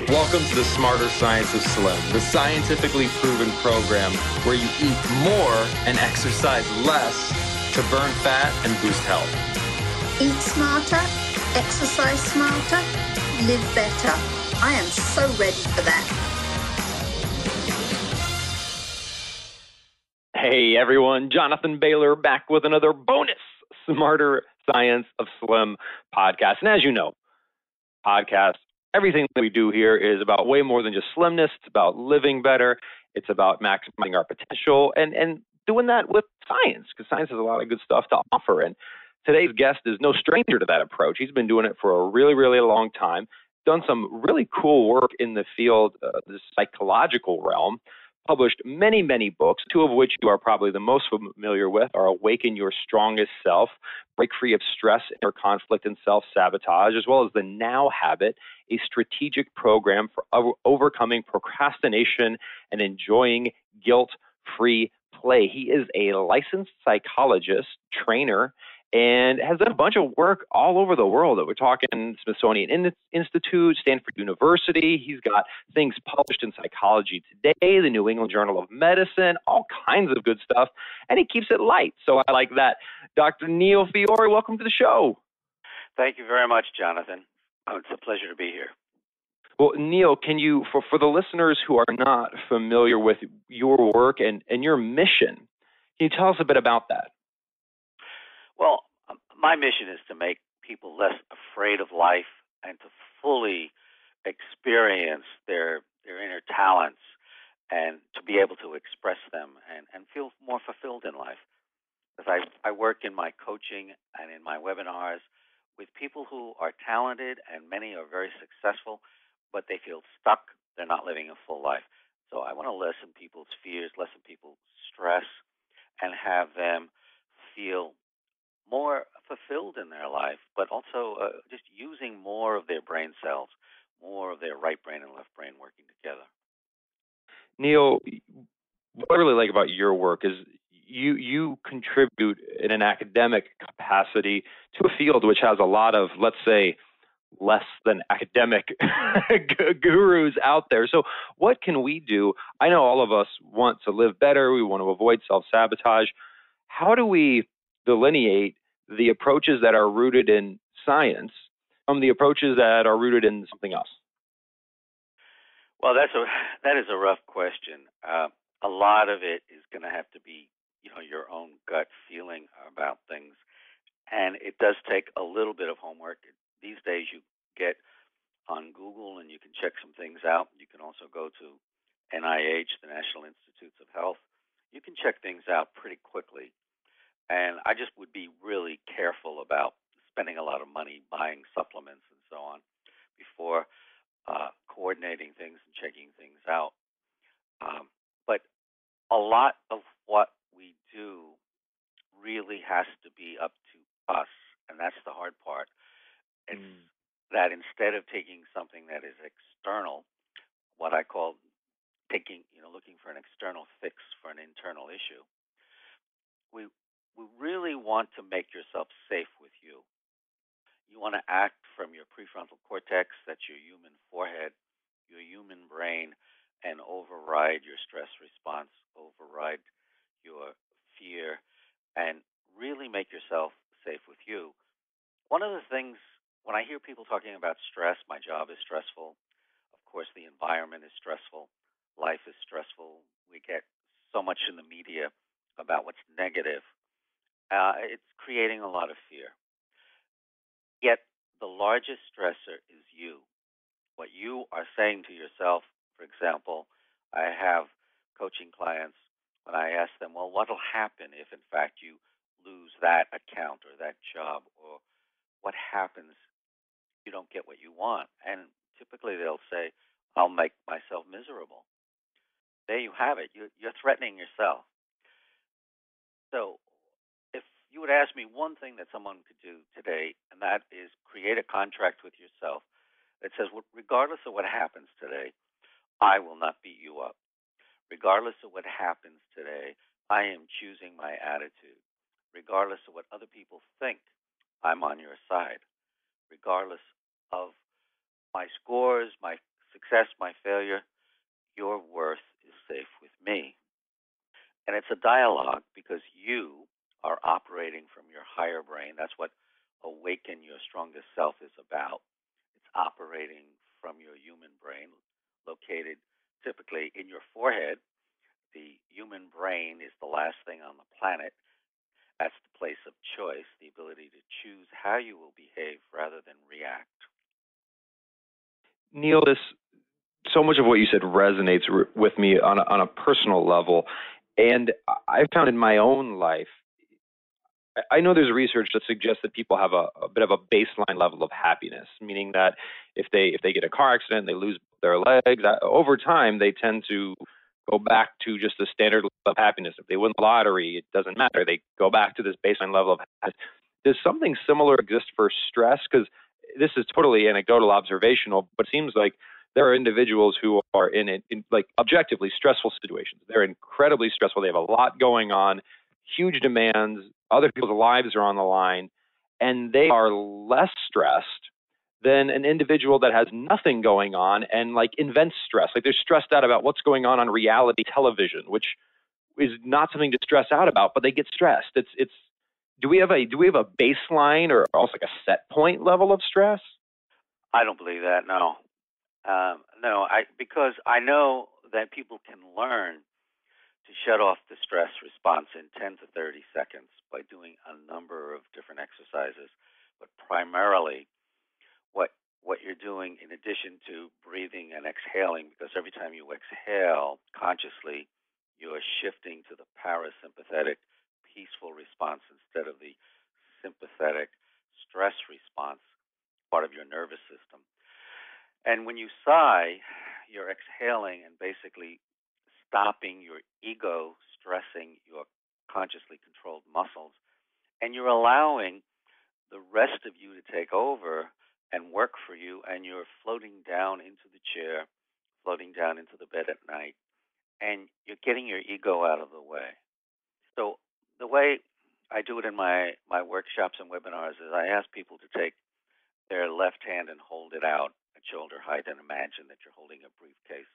Welcome to the Smarter Science of Slim, the scientifically proven program where you eat more and exercise less to burn fat and boost health. Eat smarter, exercise smarter, live better. I am so ready for that. Hey everyone, Jonathan Bailor back with another bonus Smarter Science of Slim podcast. And as you know, podcasts, everything that we do here is about way more than just slimness. It's about living better. It's about maximizing our potential and doing that with science, because science has a lot of good stuff to offer. And today's guest is no stranger to that approach. He's been doing it for a really, really long time, done some really cool work in the field, the psychological realm, published many, many books, two of which you are probably the most familiar with are Awaken Your Strongest Self, Break Free of Stress, Inner Conflict, and Self-Sabotage, as well as The Now Habit, a strategic program for overcoming procrastination and enjoying guilt-free play. He is a licensed psychologist, trainer, and has done a bunch of work all over the world. We're talking Smithsonian Institute, Stanford University. He's got things published in Psychology Today, the New England Journal of Medicine, all kinds of good stuff, and he keeps it light. So I like that. Dr. Neil Fiore, welcome to the show. Thank you very much, Jonathan. It's a pleasure to be here. Well, Neil, can you, for the listeners who are not familiar with your work and your mission, can you tell us a bit about that? Well, my mission is to make people less afraid of life and to fully experience their inner talents and to be able to express them and feel more fulfilled in life. Because I work in my coaching and in my webinars with people who are talented and many are very successful, but they feel stuck. They're not living a full life. So I want to lessen people's fears, lessen people's stress, and have them feel more fulfilled in their life, but also just using more of their brain cells, more of their right brain and left brain working together. Neil, what I really like about your work is you contribute in an academic capacity to a field which has a lot of, let's say, less than academic gurus out there. So what can we do? I know all of us want to live better. We want to avoid self-sabotage. How do we delineate the approaches that are rooted in science from the approaches that are rooted in something else? Well, that is a rough question. A lot of it is going to have to be, your own gut feeling about things, and it does take a little bit of homework. These days, you get on Google and you can check some things out. You can also go to NIH, the National Institutes of Health. You can check things out pretty quickly. And I just would be really careful about spending a lot of money buying supplements and so on before coordinating things and checking things out. But a lot of what we do really has to be up to us, and that's the hard part. It's that instead of taking something that is external, what I call looking for an external fix for an internal issue, we really want to make yourself safe with you. You want to act from your prefrontal cortex, that's your human forehead, your human brain, and override your stress response, override your fear, and really make yourself safe with you. One of the things, when I hear people talking about stress, my job is stressful. Of course, the environment is stressful. Life is stressful. We get so much in the media about what's negative. It's creating a lot of fear. Yet the largest stressor is you. What you are saying to yourself, for example, I have coaching clients when I ask them, well, what will happen if, in fact, you lose that account or that job? Or what happens if you don't get what you want? And typically they'll say, I'll make myself miserable. There you have it. You're threatening yourself. So if you would ask me one thing that someone could do today, and that is create a contract with yourself that says, regardless of what happens today, I will not beat you up. Regardless of what happens today, I am choosing my attitude. Regardless of what other people think, I'm on your side. Regardless of my scores, my success, my failure, your worth is safe with me. And it's a dialogue because you are operating from your higher brain. That's what Awaken Your Strongest Self is about. It's operating from your human brain, located typically in your forehead. The human brain is the last thing on the planet. That's the place of choice, the ability to choose how you will behave rather than react. Neil, so much of what you said resonates with me on a personal level. And I found in my own life, I know there's research that suggests that people have a bit of a baseline level of happiness, meaning that if they get a car accident, they lose their legs, over time they tend to go back to just the standard level of happiness. If they win the lottery, it doesn't matter. They go back to this baseline level of happiness. Does something similar exist for stress? Because this is totally anecdotal, observational, but it seems like there are individuals who are in like objectively stressful situations. They're incredibly stressful. They have a lot going on, huge demands. Other people's lives are on the line, and they are less stressed than an individual that has nothing going on and like invents stress. Like they're stressed out about what's going on reality television, which is not something to stress out about, but they get stressed. Do we have a baseline or also like a set point level of stress? I don't believe that. No. Because I know that people can learn to shut off the stress response in 10 to 30 seconds by doing a number of different exercises. But primarily, what you're doing in addition to breathing and exhaling, because every time you exhale consciously, you are shifting to the parasympathetic peaceful response instead of the sympathetic stress response, part of your nervous system. And when you sigh, you're exhaling and basically stopping your ego stressing your consciously controlled muscles, and you're allowing the rest of you to take over and work for you, and you're floating down into the chair, floating down into the bed at night, and you're getting your ego out of the way. So the way I do it in my workshops and webinars is I ask people to take their left hand and hold it out at shoulder height and imagine that you're holding a briefcase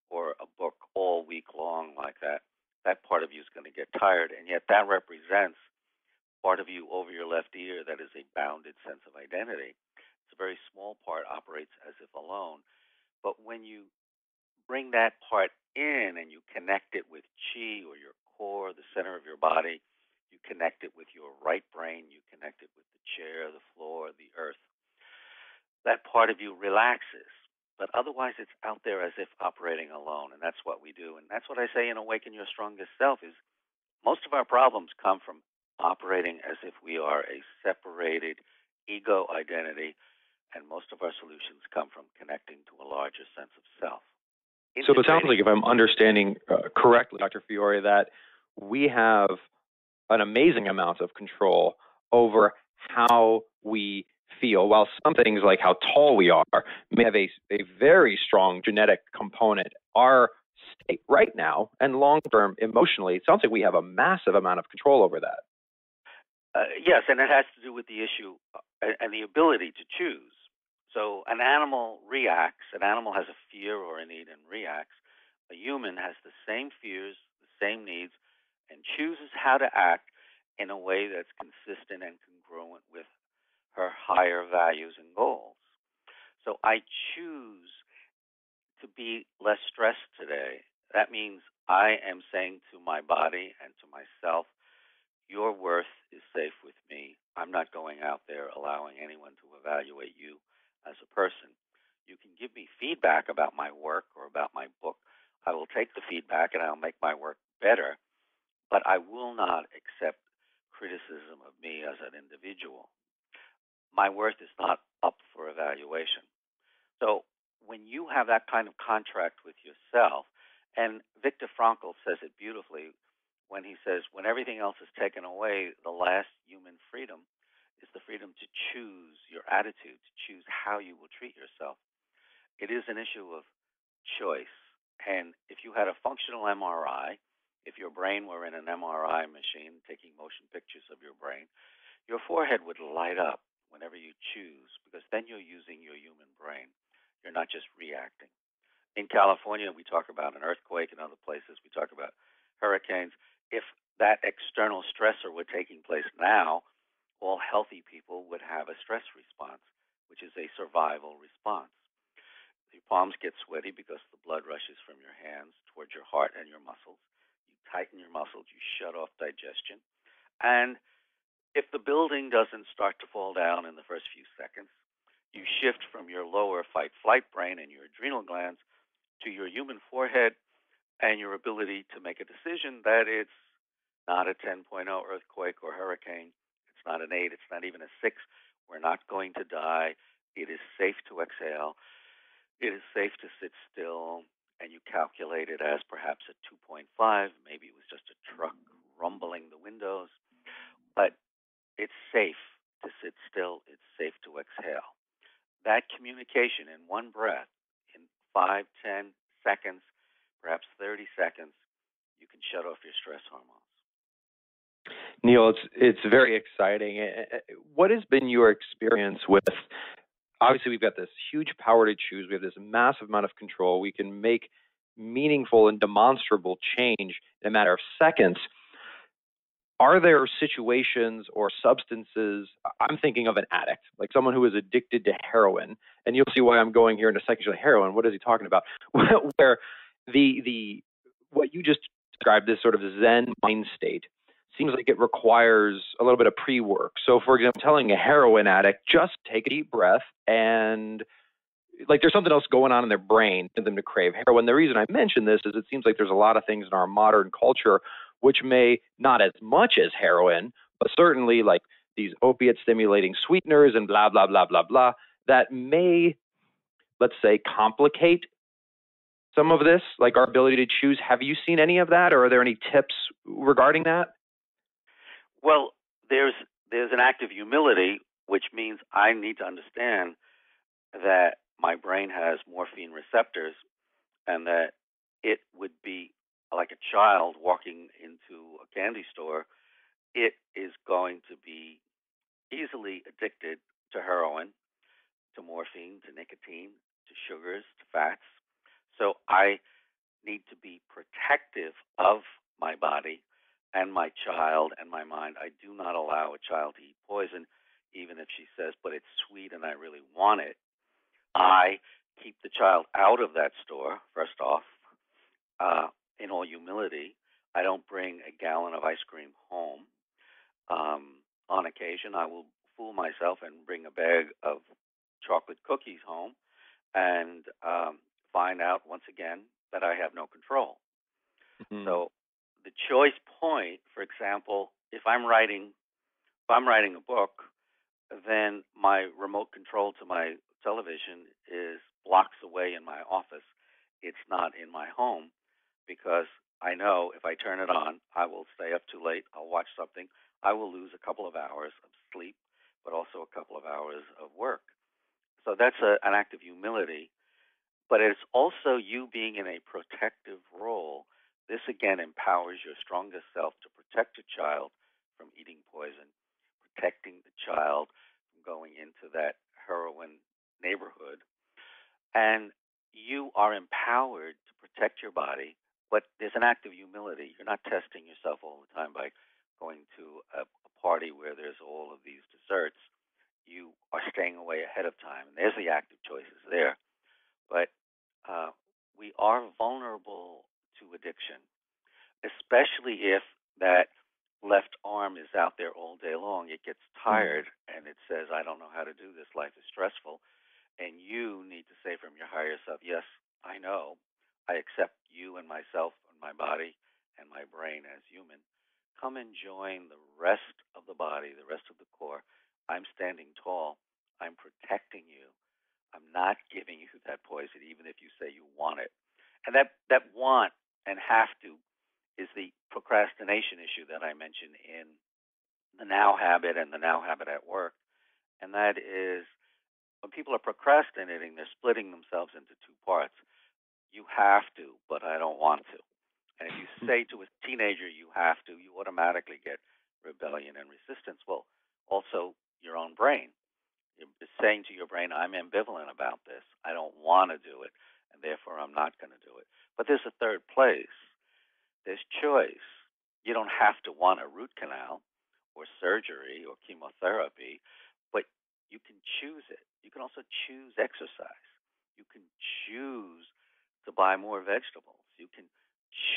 or a book all week long like that. That part of you is going to get tired, and yet that represents part of you over your left ear that is a bounded sense of identity. It's a very small part, operates as if alone. But when you bring that part in and you connect it with chi or your core, the center of your body, you connect it with your right brain, you connect it with the chair, the floor, the earth, that part of you relaxes. But otherwise it's out there as if operating alone, and that's what we do. And that's what I say in Awaken Your Strongest Self is most of our problems come from operating as if we are a separated ego identity, and most of our solutions come from connecting to a larger sense of self. So it sounds like, if I'm understanding correctly, Dr. Fiore, that we have an amazing amount of control over how we feel, while some things like how tall we are may have a very strong genetic component. Our state right now and long-term emotionally, it sounds like we have a massive amount of control over that. Yes, and it has to do with the issue and the ability to choose. So an animal reacts. An animal has a fear or a need and reacts. A human has the same fears, the same needs, and chooses how to act in a way that's consistent and congruent with her higher values and goals. So I choose to be less stressed today. That means I am saying to my body and to myself, your worth is safe with me. I'm not going out there allowing anyone to evaluate you as a person. You can give me feedback about my work or about my book. I will take the feedback and I'll make my work better, but I will not accept criticism of me as an individual. My worth is not up for evaluation. So when you have that kind of contract with yourself, and Viktor Frankl says it beautifully when he says, when everything else is taken away, the last human freedom is the freedom to choose your attitude, to choose how you will treat yourself. It is an issue of choice. And if you had a functional MRI, if your brain were in an MRI machine taking motion pictures of your brain, your forehead would light up whenever you choose, because then you're using your human brain. You're not just reacting. In California, we talk about an earthquake. In other places, we talk about hurricanes. If that external stressor were taking place now, all healthy people would have a stress response, which is a survival response. Your palms get sweaty because the blood rushes from your hands towards your heart and your muscles. You tighten your muscles, you shut off digestion. And if the building doesn't start to fall down in the first few seconds, you shift from your lower fight-flight brain and your adrenal glands to your human forehead and your ability to make a decision that it's not a 10.0 earthquake or hurricane. It's not an 8. It's not even a 6. We're not going to die. It is safe to exhale. It is safe to sit still. And you calculate it as perhaps a 2.5. Maybe it was just a truck rumbling the windows. But it's safe to sit still. It's safe to exhale. That communication in one breath, in 5, 10 seconds, perhaps 30 seconds, you can shut off your stress hormones. Neil, it's very exciting. What has been your experience with, obviously we've got this huge power to choose. We have this massive amount of control. We can make meaningful and demonstrable change in a matter of seconds. Are there situations or substances, I'm thinking of an addict, like someone who is addicted to heroin, and you'll see why I'm going here in a second. Like, heroin, what is he talking about? Where what you just described, this sort of Zen mind state, seems like it requires a little bit of pre-work. So, for example, telling a heroin addict, just take a deep breath, and like there's something else going on in their brain for them to crave heroin. The reason I mention this is it seems like there's a lot of things in our modern culture which may, not as much as heroin, but certainly like these opiate stimulating sweeteners and blah, blah, blah, blah, blah, that may, let's say, complicate some of this, like our ability to choose. Have you seen any of that, or are there any tips regarding that? Well, there's an act of humility, which means I need to understand that my brain has morphine receptors and that it would be like a child walking into a candy store. It is going to be easily addicted to heroin, to morphine, to nicotine, to sugars, to fats. So I need to be protective of my body and my child and my mind. I do not allow a child to eat poison, even if she says, but it's sweet and I really want it. I keep the child out of that store, first off, in all humility. I don't bring a gallon of ice cream home. On occasion, I will fool myself and bring a bag of chocolate cookies home and find out once again that I have no control. Mm-hmm. So the choice point, for example, if I'm writing a book, then my remote control to my television is blocks away in my office. It's not in my home, because I know if I turn it on, I will stay up too late. I'll watch something. I will lose a couple of hours of sleep, but also a couple of hours of work. So that's an act of humility. But it's also you being in a protective role. This, again, empowers your strongest self to protect a child from eating poison, protecting the child from going into that heroin neighborhood. And you are empowered to protect your body, but there's an act of humility. You're not testing yourself all the time by going to a party where there's all of these desserts. You are staying away ahead of time, and there's the active choices there. But we are vulnerable to addiction, especially if that left arm is out there all day long. It gets tired, and it says, I don't know how to do this. Life is stressful. And you need to say from your higher self, yes, I know. I accept you and myself and my body and my brain as human. Come and join the rest of the body, the rest of the core. I'm standing tall. I'm protecting you. I'm not giving you that poison, even if you say you want it. And that want and have to is the procrastination issue that I mentioned in the now habit and the now habit at work. And that is, when people are procrastinating, they're splitting themselves into two parts. You have to, but I don't want to. And if you say to a teenager you have to, you automatically get rebellion and resistance. Well, also your own brain. It's saying to your brain, I'm ambivalent about this. I don't want to do it, and therefore I'm not going to do it. But there's a third place. There's choice. You don't have to want a root canal or surgery or chemotherapy, but you can choose it. You can also choose exercise. You can choose to buy more vegetables. You can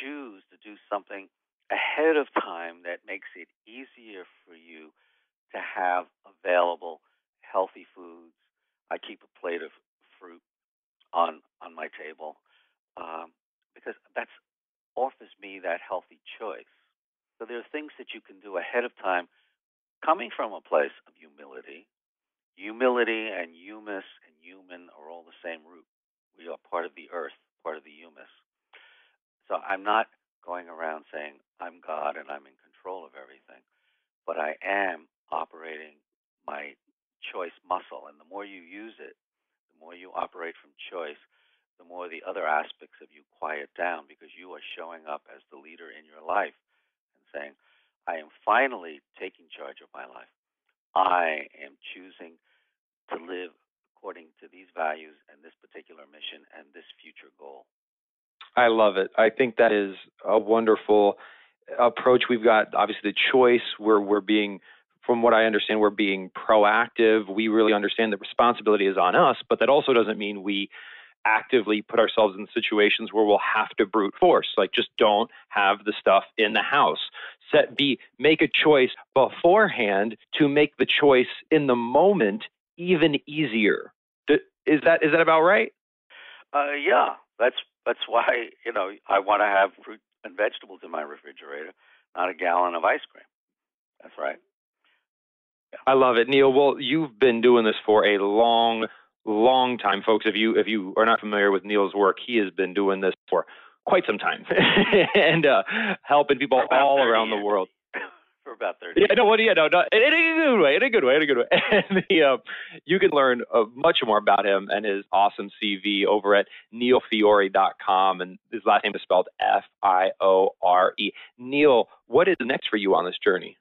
choose to do something ahead of time that makes it easier for you to have available healthy foods. I keep a plate of fruit on my table because that offers me that healthy choice. So there are things that you can do ahead of time coming from a place of humility. Humility and humus and human are all the same root. We are part of the earth, part of the humus. So I'm not going around saying I'm God and I'm in control of everything, but I am operating my choice muscle. And the more you use it, the more you operate from choice, the more the other aspects of you quiet down, because you are showing up as the leader in your life and saying, I am finally taking charge of my life. I am choosing to live according to these values and this particular mission and this future goal. I love it. I think that is a wonderful approach. We've got obviously the choice. We're being, from what I understand, we're being proactive. We really understand that responsibility is on us, but that also doesn't mean we actively put ourselves in situations where we'll have to brute force. Like, just don't have the stuff in the house. Make a choice beforehand to make the choice in the moment even easier. Is that about right? Yeah, that's why I want to have fruit and vegetables in my refrigerator, not a gallon of ice cream. That's right. Yeah. I love it, Neil. Well, you've been doing this for a long time, folks. If you are not familiar with Neil's work, he has been doing this for quite some time and helping people all around the world. For about 30 years. In a good way. And you can learn much more about him and his awesome CV over at neilfiore.com, and his last name is spelled Fiore. Neil, what is next for you on this journey?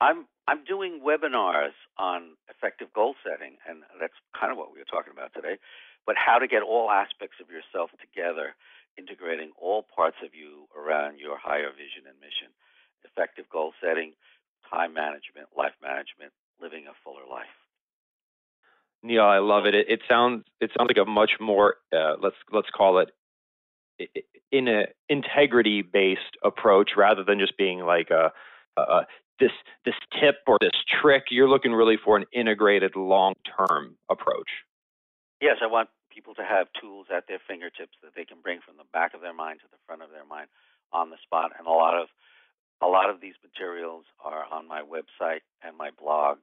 I'm doing webinars on effective goal setting, and that's kind of what we were talking about today, but how to get all aspects of yourself together, integrating all parts of you around your higher vision and mission. Effective goal setting, time management, life management, living a fuller life. Neil, I love it. It sounds like a much more let's call it in a integrity-based approach rather than just being like this tip or this trick. You're looking really for an integrated, long-term approach. Yes, I want people to have tools at their fingertips that they can bring from the back of their mind to the front of their mind on the spot. And a lot of these materials are on my website and my blog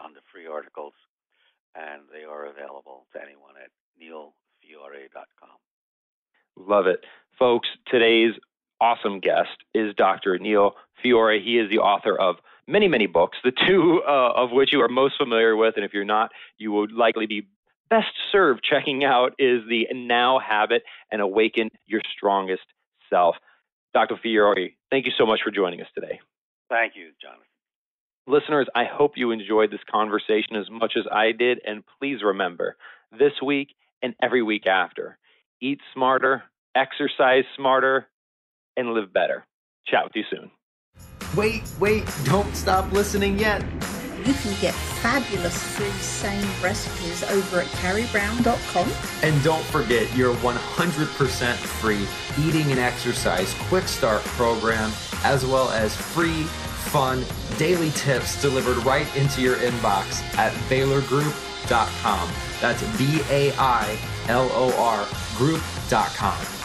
under free articles, and they are available to anyone at neilfiore.com. Love it. Folks, today's awesome guest is Dr. Neil Fiore. He is the author of many, many books, the two of which you are most familiar with, and if you're not, you would likely be best served checking out, is the Now Habit and Awaken Your Strongest Self. Dr. Fiore, thank you so much for joining us today. Thank you, Jonathan. Listeners, I hope you enjoyed this conversation as much as I did, and please remember, this week and every week after, eat smarter, exercise smarter, and live better. Chat with you soon. Wait, don't stop listening yet. You can get fabulous free SANE recipes over at carriebrown.com. And don't forget your 100% free eating and exercise quick start program, as well as free, fun, daily tips delivered right into your inbox at bailorgroup.com. That's BAILOR group.com.